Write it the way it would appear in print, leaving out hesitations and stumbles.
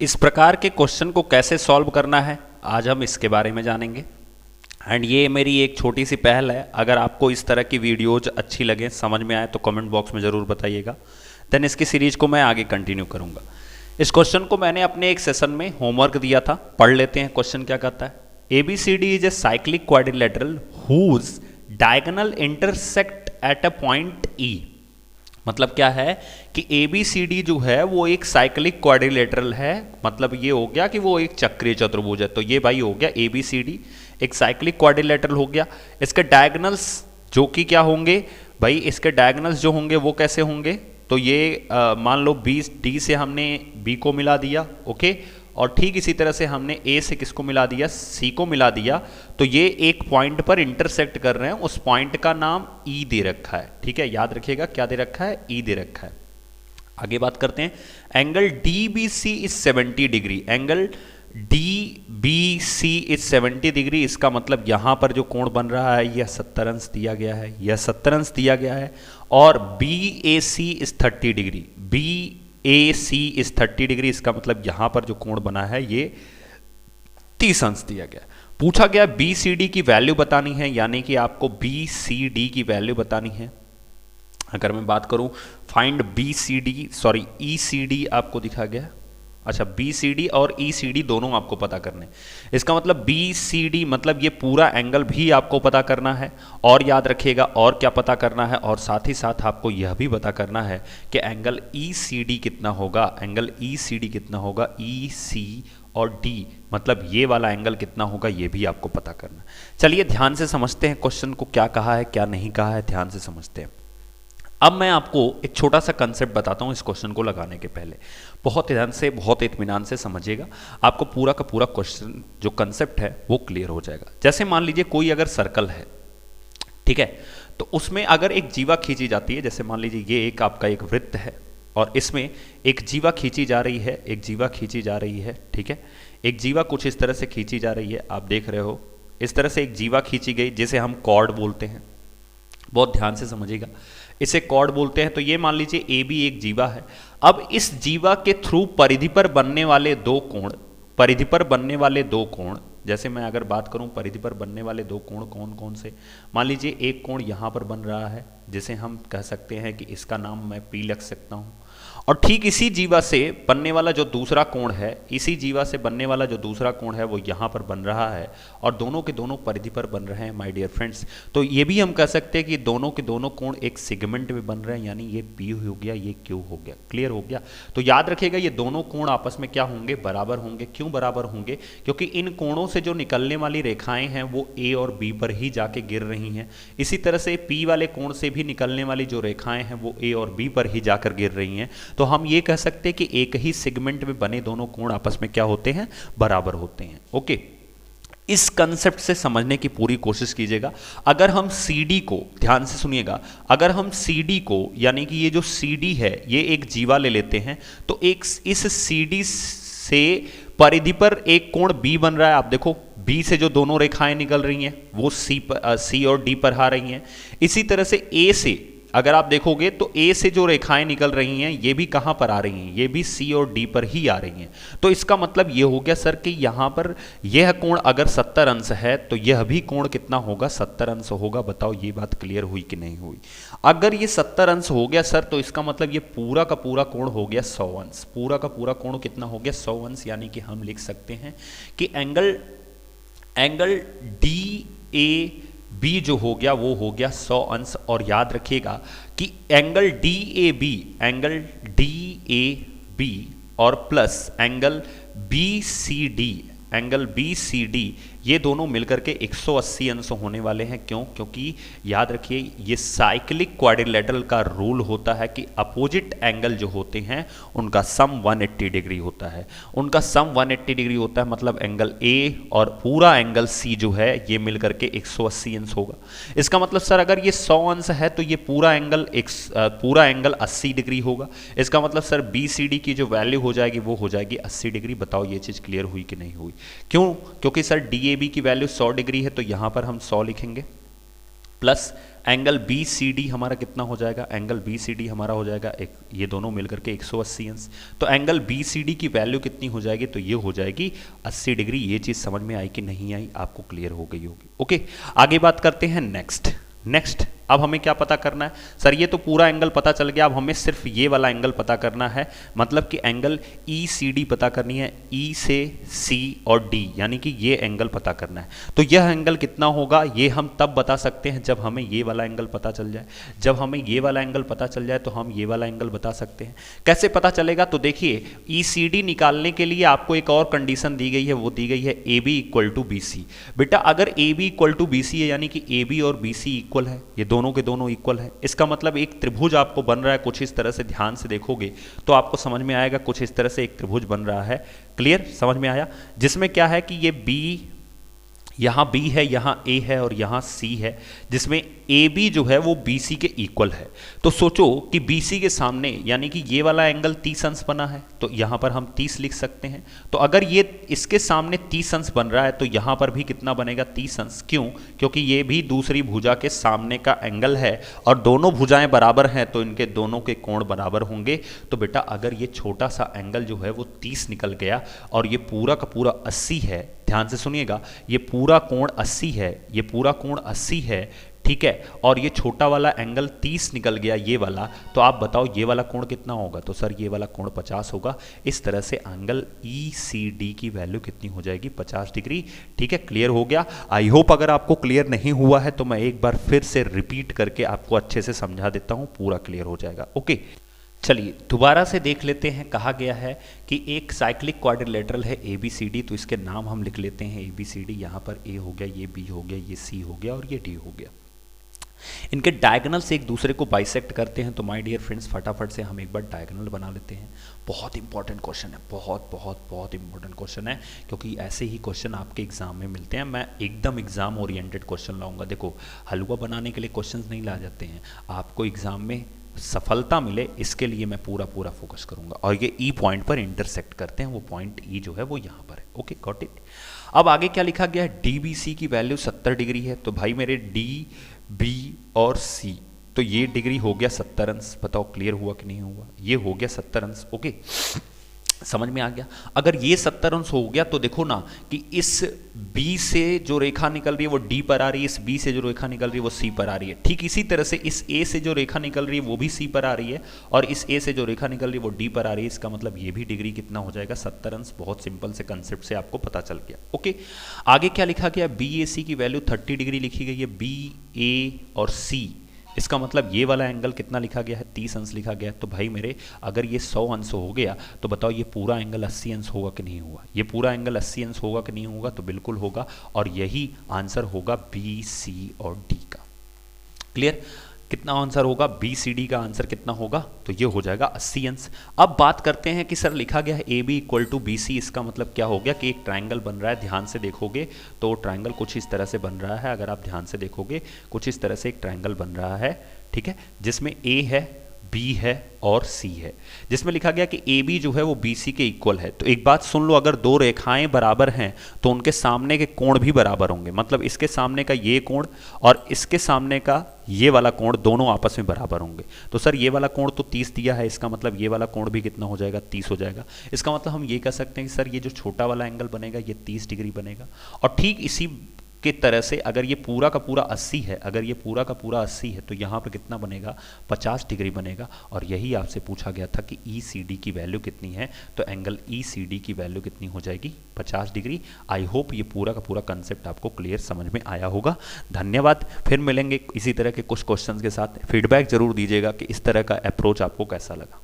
इस प्रकार के क्वेश्चन को कैसे सॉल्व करना है आज हम इसके बारे में जानेंगे। एंड ये मेरी एक छोटी सी पहल है, अगर आपको इस तरह की वीडियोज अच्छी लगे, समझ में आए तो कमेंट बॉक्स में ज़रूर बताइएगा। देन इसकी सीरीज को मैं आगे कंटिन्यू करूँगा। इस क्वेश्चन को मैंने अपने एक सेशन में होमवर्क दिया था, पढ़ लेते हैं क्वेश्चन क्या कहता है। ABCD is a cyclic quadrilateral whose diagonal intersect at a point E। मतलब क्या है कि ABCD जो है वो एक साइक्लिक क्वाड्रिलेटरल है, मतलब ये हो गया कि वो एक चक्रीय चतुर्भुज है। तो ये भाई हो गया ABCD एक साइक्लिक क्वाड्रिलेटरल हो गया। इसके डायगोनल्स जो कि क्या होंगे भाई, इसके डायगोनल्स जो होंगे वो कैसे होंगे, तो ये मान लो D से हमने B को मिला दिया, ओके, और ठीक इसी तरह से हमने A से किसको मिला दिया, C को मिला दिया। तो ये एक पॉइंट पर इंटरसेक्ट कर रहे हैं, उस पॉइंट का नाम E दे रखा है। ठीक है, याद रखिएगा क्या दे रखा है, E दे रखा है। आगे बात करते हैं। Angle DBC is 70 degree. Angle DBC is 70 degree, इसका मतलब यहां पर जो कोण बन रहा है यह 70 अंश दिया गया है, यह 70 अंश दिया गया है। और BAC is 30 degree. BAC is 30 degree, इसका मतलब यहां पर जो कोण बना है ये 30 अंश दिया गया। पूछा गया BCD की वैल्यू बतानी है, यानी कि आपको BCD की वैल्यू बतानी है। अगर मैं बात करूं फाइंड ECD आपको दिखा गया, अच्छा BCD और ECD दोनों आपको पता करने। इसका मतलब BCD मतलब ये पूरा एंगल भी आपको पता करना है, और याद रखिएगा और क्या पता करना है, और साथ ही साथ आपको यह भी पता करना है कि एंगल ECD कितना होगा। एंगल ECD कितना होगा, EC और D मतलब ये वाला एंगल कितना होगा, ये भी आपको पता करना है। चलिए ध्यान से समझते हैं क्वेश्चन को, क्या कहा है क्या नहीं कहा है, ध्यान से समझते हैं। अब मैं आपको एक छोटा सा कंसेप्ट बताता हूं इस क्वेश्चन को लगाने के पहले। बहुत ध्यान से, बहुत इत्मीनान से समझिएगा, आपको पूरा का पूरा क्वेश्चन जो कंसेप्ट है वो क्लियर हो जाएगा। जैसे मान लीजिए कोई अगर सर्कल है, ठीक है, तो उसमें अगर एक जीवा खींची जाती है, जैसे मान लीजिए ये एक आपका एक वृत्त है और इसमें एक जीवा खींची जा रही है, एक जीवा खींची जा रही है, ठीक है, एक जीवा कुछ इस तरह से खींची जा रही है, आप देख रहे हो इस तरह से एक जीवा खींची गई, जिसे हम कॉर्ड बोलते हैं। बहुत ध्यान से समझिएगा, इसे कॉर्ड बोलते हैं। तो ये मान लीजिए AB एक जीवा है। अब इस जीवा के थ्रू परिधि पर बनने वाले दो कोण, परिधि पर बनने वाले दो कोण, जैसे मैं अगर बात करूं परिधि पर बनने वाले दो कोण कौन कौन से, मान लीजिए एक कोण यहां पर बन रहा है, जिसे हम कह सकते हैं कि इसका नाम मैं P लिख सकता हूं। और ठीक इसी जीवा से बनने वाला जो दूसरा कोण है, इसी जीवा से बनने वाला जो दूसरा कोण है वो यहाँ पर बन रहा है, और दोनों के दोनों परिधि पर बन रहे हैं माय डियर फ्रेंड्स। तो ये भी हम कह सकते हैं कि दोनों के दोनों कोण एक सेगमेंट में बन रहे हैं, यानी ये P हो गया, ये Q हो गया। क्लियर हो गया। तो याद रखिएगा ये दोनों कोण आपस में क्या होंगे, बराबर होंगे। क्यों बराबर होंगे, क्योंकि इन कोणों से जो निकलने वाली रेखाएं हैं वो A और B पर ही जाके गिर रही हैं। इसी तरह से P वाले कोण से भी निकलने वाली जो रेखाएं हैं वो A और B पर ही जाकर गिर रही हैं। तो हम ये कह सकते हैं कि एक ही सेगमेंट में बने दोनों कोण आपस में क्या होते हैं, बराबर होते हैं। ओके, इस कंसेप्ट से समझने की पूरी कोशिश कीजिएगा। अगर हम CD को, ध्यान से सुनिएगा, अगर हम CD को, यानी कि ये जो CD है ये एक जीवा ले लेते हैं, तो एक इस CD से परिधि पर एक कोण B बन रहा है। आप देखो B से जो दोनों रेखाएं निकल रही हैं वो C और D पर आ रही हैं। इसी तरह से A से अगर आप देखोगे तो A से जो रेखाएं निकल रही हैं ये भी कहां पर आ रही हैं, ये भी C और D पर ही आ रही हैं। तो इसका मतलब ये हो गया सर कि यहां पर यह कोण अगर 70 अंश है तो यह भी कोण कितना होगा, 70 अंश होगा। बताओ ये बात क्लियर हुई कि नहीं हुई। अगर ये 70 अंश हो गया सर, तो इसका मतलब ये पूरा का पूरा कोण हो गया 100 अंश। पूरा का पूरा कोण कितना हो गया, 100 अंश। यानी कि हम लिख सकते हैं कि एंगल DAB जो हो गया वो हो गया 100 अंश। और याद रखिएगा कि एंगल DAB और प्लस एंगल BCD ये दोनों मिलकर के 180 अंश होने वाले हैं। क्यों, क्योंकि याद रखिए ये साइक्लिक क्वाड्रिलेटरल का रूल होता है कि अपोजिट एंगल जो होते हैं उनका सम 180 डिग्री होता है। उनका सम 180 डिग्री होता है, मतलब एंगल A और पूरा एंगल C जो है ये मिलकर के 180 अंश होगा। इसका मतलब सर अगर ये 100 अंश है तो ये पूरा एंगल 80 डिग्री होगा। इसका मतलब सर BCD की जो वैल्यू हो जाएगी वो हो जाएगी 80 डिग्री। बताओ ये चीज़ क्लियर हुई कि नहीं हुई। क्यों, क्योंकि सर DAB की वैल्यू 100 डिग्री है, तो यहां पर हम 100 लिखेंगे, plus angle B C D हमारा कितना हो जाएगा, एंगल बी सी डी हमारा हो जाएगा ये दोनों मिलकर के 180 अंश। तो एंगल बी सी डी की वैल्यू कितनी हो जाएगी, तो ये हो जाएगी 80 डिग्री। ये चीज़ समझ में आई कि नहीं आई, आपको क्लियर हो गई होगी। ओके, आगे बात करते हैं नेक्स्ट। अब हमें क्या पता करना है, सर ये तो पूरा एंगल पता चल गया, अब हमें सिर्फ ये वाला एंगल पता करना है, मतलब कि एंगल ई सी डी पता करनी है, ई से सी और डी, यानी कि ये एंगल पता करना है। तो यह एंगल कितना होगा ये हम तब बता सकते हैं जब हमें ये वाला एंगल पता चल जाए। जब हमें ये वाला एंगल पता चल जाए तो हम ये वाला एंगल बता सकते हैं। कैसे पता चलेगा, तो देखिए ई सी डी निकालने के लिए आपको एक और कंडीशन दी गई है, वो दी गई है A B equal to B C. बेटा अगर A B equal to B C है, यानी कि ए बी और बी सी इक्वल है, ये दोनों के दोनों इक्वल है, इसका मतलब एक त्रिभुज आपको बन रहा है कुछ इस तरह से। ध्यान से देखोगे तो आपको समझ में आएगा कुछ इस तरह से एक त्रिभुज बन रहा है। क्लियर, समझ में आया, जिसमें क्या है कि ये बी, यहाँ B है, यहाँ A है और यहाँ C है, जिसमें AB जो है वो BC के इक्वल है। तो सोचो कि BC के सामने, यानी कि ये वाला एंगल 30 अंश बना है, तो यहाँ पर हम 30 लिख सकते हैं। तो अगर ये इसके सामने 30 अंश बन रहा है तो यहाँ पर भी कितना बनेगा, 30 अंश। क्यों, क्योंकि ये भी दूसरी भुजा के सामने का एंगल है और दोनों भुजाएं बराबर हैं तो इनके दोनों के कोण बराबर होंगे। तो बेटा अगर ये छोटा सा एंगल जो है वो 30 निकल गया और ये पूरा का पूरा 80 है, ध्यान से सुनिएगा, ये पूरा कोण 80 है, ये पूरा कोण 80 है, ठीक है, और ये छोटा वाला एंगल 30 निकल गया ये वाला, तो आप बताओ ये वाला कोण कितना होगा, तो सर ये वाला कोण 50 होगा। इस तरह से एंगल ई सी डी की वैल्यू कितनी हो जाएगी, 50 डिग्री। ठीक है, क्लियर हो गया। आई होप अगर आपको क्लियर नहीं हुआ है तो मैं एक बार फिर से रिपीट करके आपको अच्छे से समझा देता हूँ, पूरा क्लियर हो जाएगा। ओके, चलिए दोबारा से देख लेते हैं। कहा गया है कि एक साइक्लिक क्वाड्रिलेटरल है ए बी सी डी, तो इसके नाम हम लिख लेते हैं ए बी सी डी। यहाँ पर ए हो गया, ये बी हो गया, ये सी हो गया और ये डी हो गया। इनके डायगोनल से एक दूसरे को बाइसेक्ट करते हैं। तो माय डियर फ्रेंड्स, फटाफट से हम एक बार डायगोनल बना लेते हैं। बहुत इंपॉर्टेंट क्वेश्चन है, बहुत बहुत बहुत इंपॉर्टेंट क्वेश्चन है, क्योंकि ऐसे ही क्वेश्चन आपके एग्जाम में मिलते हैं। मैं एकदम एग्जाम ओरिएंटेड क्वेश्चन लाऊंगा। देखो, हलवा बनाने के लिए क्वेश्चन नहीं ला जाते हैं, आपको एग्जाम में सफलता मिले इसके लिए मैं पूरा फोकस करूंगा। और ये ई पॉइंट पर इंटरसेक्ट करते हैं, वो पॉइंट ई जो है वो यहाँ पर है। Okay, got it. अब आगे क्या लिखा गया है, डी बी सी की वैल्यू 70 डिग्री है। तो भाई मेरे डी बी और सी, तो ये डिग्री हो गया 70 अंश। बताओ क्लियर हुआ कि नहीं हुआ, ये हो गया 70 अंश। ओके, समझ में आ गया। अगर ये 70 अंश हो गया तो देखो ना कि इस B से जो रेखा निकल रही है वो D पर आ रही है, इस B से जो रेखा निकल रही है वो C पर आ रही है। ठीक इसी तरह से इस A से जो रेखा निकल रही है वो भी C पर आ रही है और इस A से जो रेखा निकल रही है वो D पर आ रही है। इसका मतलब ये भी डिग्री कितना हो जाएगा, 70 अंश। बहुत सिंपल से कंसेप्ट से आपको पता चल गया। ओके, आगे क्या लिखा गया, BAC की वैल्यू 30 डिग्री लिखी गई है। BA और C, इसका मतलब ये वाला एंगल कितना लिखा गया है, 30 अंश लिखा गया है। तो भाई मेरे अगर ये 100 अंश हो गया तो बताओ ये पूरा एंगल 80 अंश होगा कि नहीं होगा, ये पूरा एंगल 80 अंश होगा कि नहीं होगा, तो बिल्कुल होगा। और यही आंसर होगा बी, सी और डी का। क्लियर, कितना आंसर होगा, बी सी डी का आंसर कितना होगा, तो ये हो जाएगा 80 अंश। अब बात करते हैं कि सर लिखा गया है A B equal to B C, इसका मतलब क्या हो गया कि एक ट्राइंगल बन रहा है। ध्यान से देखोगे तो ट्राइंगल कुछ इस तरह से बन रहा है। अगर आप ध्यान से देखोगे कुछ इस तरह से एक ट्राइंगल बन रहा है, ठीक है, जिसमें ए है, बी है और सी है, जिसमें लिखा गया कि ए बी जो है वो बी सी के इक्वल है। तो एक बात सुन लो, अगर दो रेखाएं बराबर हैं तो उनके सामने के कोण भी बराबर होंगे। मतलब इसके सामने का ये कोण और इसके सामने का ये वाला कोण दोनों आपस में बराबर होंगे। तो सर ये वाला कोण तो 30 दिया है, इसका मतलब ये वाला कोण भी कितना हो जाएगा, 30 हो जाएगा। इसका मतलब हम ये कह सकते हैं कि सर ये जो छोटा वाला एंगल बनेगा ये 30 डिग्री बनेगा। और ठीक इसी के तरह से अगर ये पूरा का पूरा 80 है, अगर ये पूरा का पूरा 80 है तो यहाँ पे कितना बनेगा, 50 डिग्री बनेगा। और यही आपसे पूछा गया था कि ई सी डी की वैल्यू कितनी है, तो एंगल ई सी डी की वैल्यू कितनी हो जाएगी, 50 डिग्री। आई होप ये पूरा का पूरा कंसेप्ट आपको क्लियर समझ में आया होगा। धन्यवाद, फिर मिलेंगे इसी तरह के कुछ क्वेश्चंस के साथ। फीडबैक जरूर दीजिएगा कि इस तरह का अप्रोच आपको कैसा लगा।